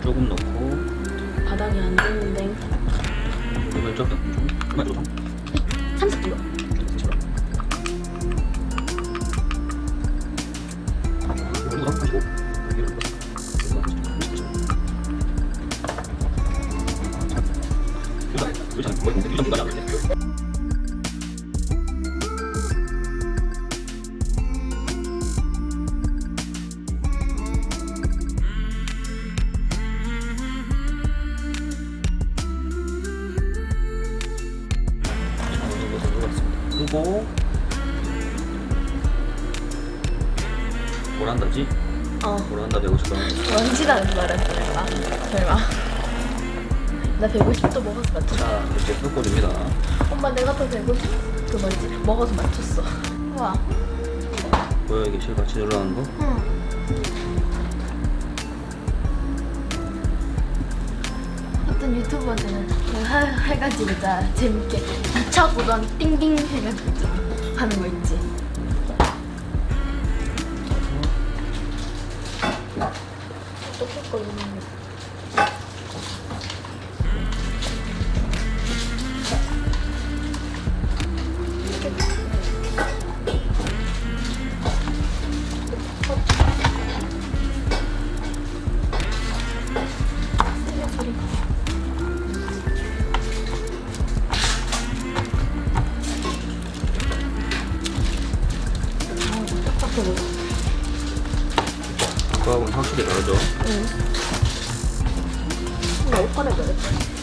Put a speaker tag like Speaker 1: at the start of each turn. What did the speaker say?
Speaker 1: 조금 넣고
Speaker 2: 바닥이 안 되는데.
Speaker 1: 이걸 좀 그만 좀
Speaker 2: 30kg.
Speaker 1: 끄고 오란다지? 오란다 150g.
Speaker 2: 원치다는 말했어 내가. 설마. 나 150도 먹어서 맞췄어.
Speaker 1: 자 이렇게 섞어줍니다.
Speaker 2: 엄마 내가 더 150 그 뭐지 먹어서 맞췄어. 우와.
Speaker 1: 보여 이게 실 같이 들어가는 거?
Speaker 2: 응. 어떤 유튜버들은 해가지고 진짜 재밌게 2차 고전 띵띵 해가지고 좀 하는 거 있지. 똑똑거리는 거.
Speaker 1: 아까하고는 확실히 다르죠?
Speaker 2: 응. 나 옷 갈아입어야겠다.